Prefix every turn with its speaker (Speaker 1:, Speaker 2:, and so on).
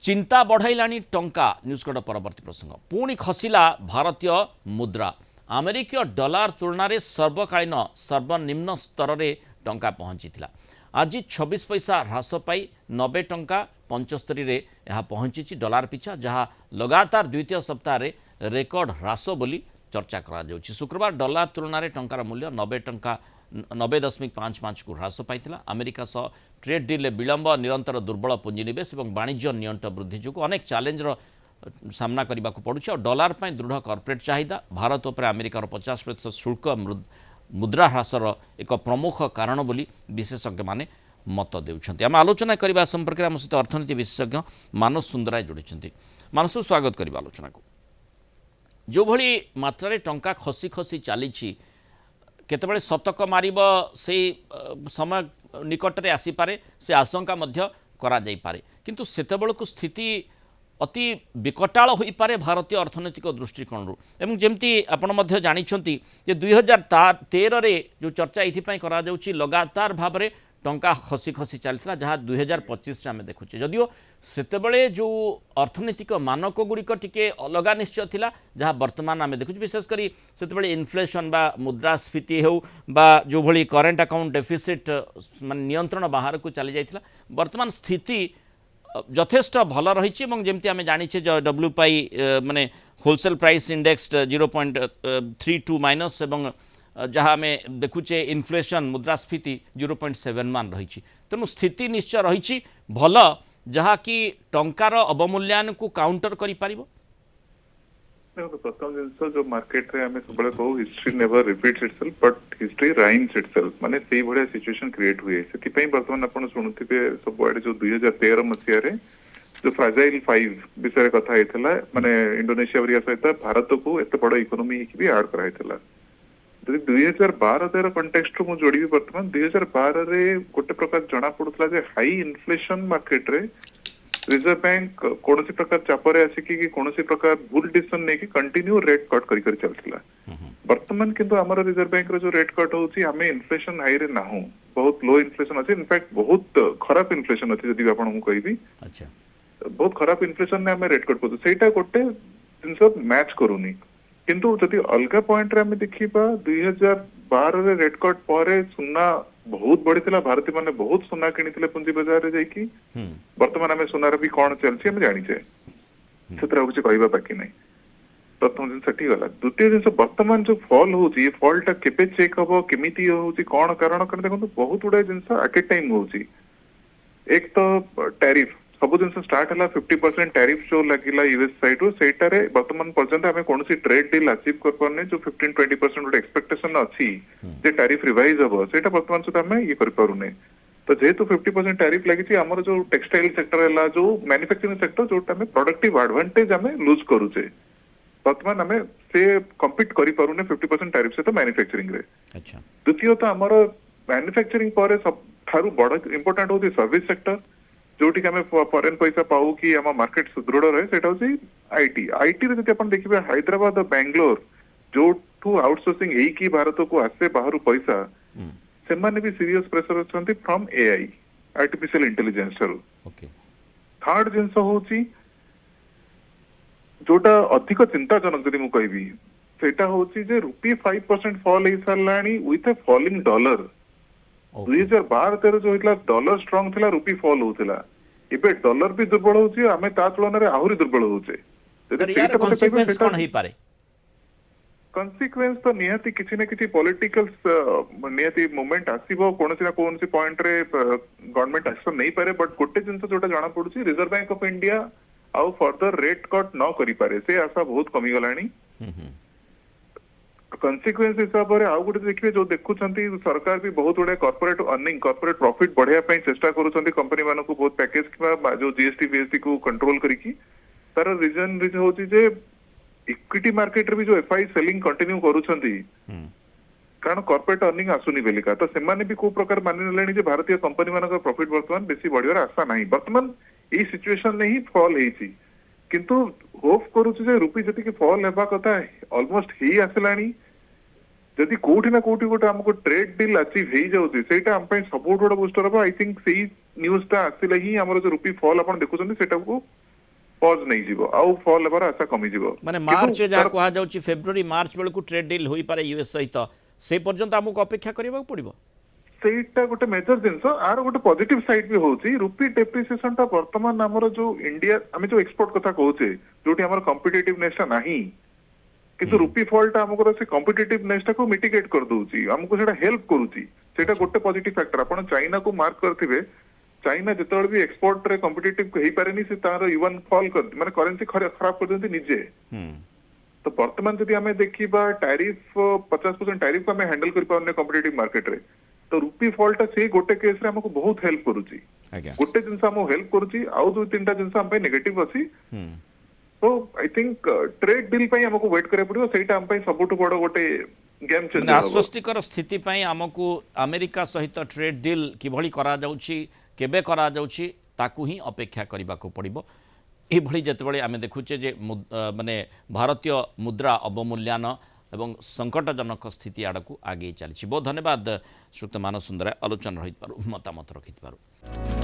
Speaker 1: चिंता बढ़ाइलाणी टंका न्यूजकट परवर्ती प्रसंग पुणी खसिला भारतीय मुद्रा अमेरिकीय डॉलर तुलना रे सर्वकालीन सर्वनिम्न स्तर रे टंका पहुंची आज 26 पैसा ह्रास पाई 90 टंका 75 रे यह पहुंची डॉलर पिछा जहां लगातार द्वितीय सप्ताह रे रेकर्ड ह्रास बोली चर्चा करा जाउछि। शुक्रवार डॉलर तुलना रे टंकार मूल्य 90.55 को ह्रास पाई अमेरिका सह ट्रेड डील विलंब निरंतर दुर्बल पुंजीनिवेश और वाणिज्य नियंट वृद्धि जो अनेक चैलेंजर सामना करने को पड़ुछि और डॉलर पर दृढ़ कॉर्पोरेट चाहिदा भारत उपर अमेरिकार 50% शुल्क मुद्रा ह्रासर एक प्रमुख कारण बोली विशेषज्ञ माने मत देउछन्ति। आम आलोचना करबा संपर्क आम सहित अर्थनीति विशेषज्ञ मानस सुंदराय जोड़िछन्ति। मानस स्वागत करबा आलोचना को। जो भली मात्रा टंका खसी खसी चली केतबेले शतक मारिब से समय निकट में आसीपे से आशंका करा जाई पारे किंतु सेतेबेलको स्थिति अति विकटाल हो पारे भारतीय अर्थनैतिक दृष्टिकोण एवं जमती आपण मध्य जानिछंती जे 2013 रे जो चर्चा इथिपाई करा जाउछि लगातार भाव में टंका खसी खसी चलता जहाँ 2025 आम देखुचे जदियो सेतेबेले जो अर्थनैतिक मानक गुड़िक टिके अलगा निश्चय थिला जहाँ वर्तमान आम देखुचे विशेषकर सेतेबेले इन्फ्लेशन बा मुद्रास्फीति हो बा जो भली करेंट अकाउंट डेफिसिट मान नियंत्रण बाहर को चली जाइथिला वर्तमान स्थिति यथेष्ट भल रही जमती आम जाचे डब्ल्यूपाई माने होलसेल प्राइस इंडेक्स 0.32 माइनस एवं जहाँ आम देखुचे इन्फ्लेशन मुद्रास्फीति 0.71 रही तेणु स्थिति निश्चय रही भल जहाँ कि टंकार अवमूल्यायन को काउंटर करि पारिबो।
Speaker 2: प्रथम जिनस जो मार्केट रे हमें सब कहू history never repeats itself but history rhymes itself माने सेही भलिया सिचुएशन क्रिएट हुए से वर्तमान आपण शुणुथिबे सबआडे जो 2013 मसिया रे जो फ्राजाइल 5 विषय कथा हेतला माने इंडोनेशिया वरिया सहित भारत को एते बड़ इकोनॉमी भी ऐड करा हेतला 2012-13 कंटेक्स्ट मु जोड़ी वर्तमान 2012 रे गोटे प्रकार जना पड़ुतला जे हाई इन्फ्लेशन मार्केट रे रिजर्व बैंक कौन सी प्रकार चापरे आसिकी कि कौन सी प्रकार भूल डिसीजन नहीं कि कंटिन्यू रेट कट करी करी चलतिला वर्तमान किंतु हमर रिजर्व बैंक रे जो रेट कट होची हमें इन्फ्लेशन हाई रे ना हो बहुत लो इन्फ्लेशन अछि इनफैक्ट बहुत खराब इन्फ्लेशन अछि जदी आपण को कहबी अच्छा बहुत खराब इन्फ्लेशन ने हमें रेट कट करतो सेटा गोटे जिनस मैच करूनी किंतु जदि अलगा पॉइंट रे हमें देखिबा 2012 रे रेट कट परे सुना बहुत बड़ी थिला भारतीय माने बहुत सुना किनिथिले पुंजी बाजार रे जाईकी वर्तमान हमें सुनार भी कौन चलछि हम जानि छे सेतरा कुछ कहबा बाकी नहीं प्रथम दिन सठी गला द्वितीय दिन वर्तमान जो फॉल होची फॉल टा केपे चेक हबो केमिति होची कोन कारण कन देखो बहुत उडा जिंस एट टाइम होची एक तो टैरिफ सब जिन स्टार्ट है 50% टैरिफ जो लगिला यूएस साइड सेटारे वर्तमान पर्यंत हमें कौन सी ट्रेड डील अचीव कर पारने जो 15-20% गोटे एक्सपेक्टेशन अच्छी जे टैरिफ रिवाइज हम सेटा वर्तमान सुधा हमें ये कर पारुने तो जेहेतु 50% टैरिफ लगी आमर जो टेक्सटाइल सेक्टर है जो मैन्युफैक्चरिंग सेक्टर जो प्रोडक्टिव एडवांटेज हमें लूज करूचे वर्तमान हमें से कम्पीट कर पारुने 50% टैरिफ से तो मैन्युफैक्चरिंग रे द्वितीय तो आमर मैन्युफैक्चरिंग पर सब ठारू बड़ इंपोर्टेंट होती सर्विस सेक्टर जोटी आम फॉरेन पैसा पाऊ कि आम मार्केट सुदृढ़ रहे सेटा होची आईटी आईटी रे जति अपन देखिबे हैदराबाद और बेंगलोर जो ठू आउटसोर्सिंग एई की भारत को आसे बाहर पैसा से माने भी सीरियस प्रेशर अछंती फ्रॉम एआई आर्टिफिशियल इंटेलिजेंस रो ओके थर्ड जिंस होची जोटा अधिक चिंताजनक जदि मु कहबी सेटा होची जे रुपी 5% फॉल हे सरलाणी विथ अ फॉलिंग डॉलर 2012-13 जो हितला डॉलर स्ट्रांग थिला रुपी फॉल होतिला एबे डॉलर भी दुर्बल होची हमें ता तुलना रे आहुरी दुर्बल होचे
Speaker 1: तर यार कॉन्सिक्वेंस कोन हे पारे
Speaker 2: कॉन्सिक्वेंस तो नियति किछि न किछि पॉलिटिकल नियति मूवमेंट आसीबो कोन सी पॉइंट रे गवर्नमेंट एक्शन नहीं पारे बट गोटे जिंस जोटा जाना पड़ुची रिजर्व बैंक ऑफ इंडिया आउ फर्दर रेट कट न करि पारे से आशा बहुत कमी गलानी कॉन्सिक्वेंस हिसाब से आउ गोटे देखिए जो देखुंती सरकार भी बहुत गुड़े कॉर्पोरेट अर्निंग कॉर्पोरेट प्रॉफिट बढ़िया चेष्टा करुँच कंपनी मान को बहुत पैकेज कि जो जीएसटी बीएसटी को कंट्रोल करी तार रीजन होची जे इक्विटी मार्केट रे भी जो एफआई सेलिंग कंटिन्यू करुँच कारण कॉर्पोरेट अर्निंग आसुनी बेलिका तो सेमाने भी को प्रकार मानि लेनी जे भारतीय कंपनी मान प्रॉफिट वर्तमान बेसी बढ़ियार आशा नहीं वर्तमान ये सिचुएशन ने ही फॉल हेची किंतु होप करूछु जे रुपी जति के फॉल हेबा कथा ऑलमोस्ट ही आसलानी जदि कोठी ना कोठी गोटे हमको ट्रेड डील अचीव हे जाउछि सेटा हम पई सपोर्ट बड़ा बूस्टर हो आई थिंक सेही न्यूज़ ता आसिले ही हमर जो रुपी फॉल आपण देखुछन सेटा को पॉज नहीं जीवो आउ फॉल हेबार आशा कमी जीवो
Speaker 1: माने मार्च जहाँ कहुच्छी फेब्रुआरी मार्च बेलू ट्रेड डील हो पारे यूएस सहित से पर्यंत आमको अपेक्षा करने पड़ो
Speaker 2: ସେଇଟା ଗୋଟେ ମେଜର ଜିନିଷ ଆର ଗୋଟେ ପଜିଟିଭ ସାଇଡ୍ ବି ହଉଛି ରୁପି ଡେପ୍ରିସିଏସନ ଟା ବର୍ତ୍ତମାନ ଆମର ଯୋଉ ଇଣ୍ଡିଆ ଆମେ ଯୋଉ ଏକ୍ସପୋର୍ଟ କଥା କହୁଛେ ଯୋଉଠି ଆମର କମ୍ପିଟିଟିଭନେସ୍ ଟା ନାହିଁ କିନ୍ତୁ ରୁପି ଫଲ୍ ଟା ଆମକୁ ସେ କମ୍ପିଟିଟିଭନେସ୍ ଟାକୁ ମିଟିଗେଟ୍ କରିଦଉଛି ଆମକୁ ସେଟା ହେଲ୍ପ କରୁଛି ସେଇଟା ଗୋଟେ ପଜିଟିଭ ଫ୍ୟାକ୍ଟର ଆପଣ ଚାଇନାକୁ ମାର୍କ କରିଥିବେ ଚାଇନା ଯେତେବେଳେ ବି ଏକ୍ସପୋର୍ଟ ରେ କମ୍ପିଟିଟିଭ ହେଇପାରେନି ସେ ତାର ୟୁଆନ୍ ଫଲ୍ କରି ମାନେ କରେନ୍ସି ଖରାପ କରିଦିଅନ୍ତି ନିଜେ ତ ବର୍ତ୍ତମାନ ଯଦି ଆମେ ଦେଖିବା ଟ୍ୟାରିଫ 50% ଟ୍ୟାରିଫ ଆମେ ହ୍ୟାଣ୍ଡଲ କରିପାରୁନେ କମ୍ପିଟିଟିଭ ମାର୍କେଟରେ तो रुपी फॉल्ट से गोटे केस रे हमको बहुत हेल्प करूची गोटे जिनस हमको हेल्प करूची आउ दो तीनटा जिनस हम पे नेगेटिव अछि तो आई थिंक ट्रेड डील पई हमको वेट करे पड़ियो सेटा हम पई सबटु बड़ गोटे गेम चेंजर
Speaker 1: माने आश्वस्तिकर स्थिति पई हमको अमेरिका सहित ट्रेड डील किभली करा जाउची केबे करा जाउची ताकू ही अपेक्षा करबा को पड़िबो एभली जेतबेले आमे देखुचे जे माने भारतीय मुद्रा अवमूल्यान एवं संकटजनक स्थिति आड़क आगे चली बहुत धन्यवाद श्रीयुक्त मानव सुंदर आलोचना रही मतामत रखि।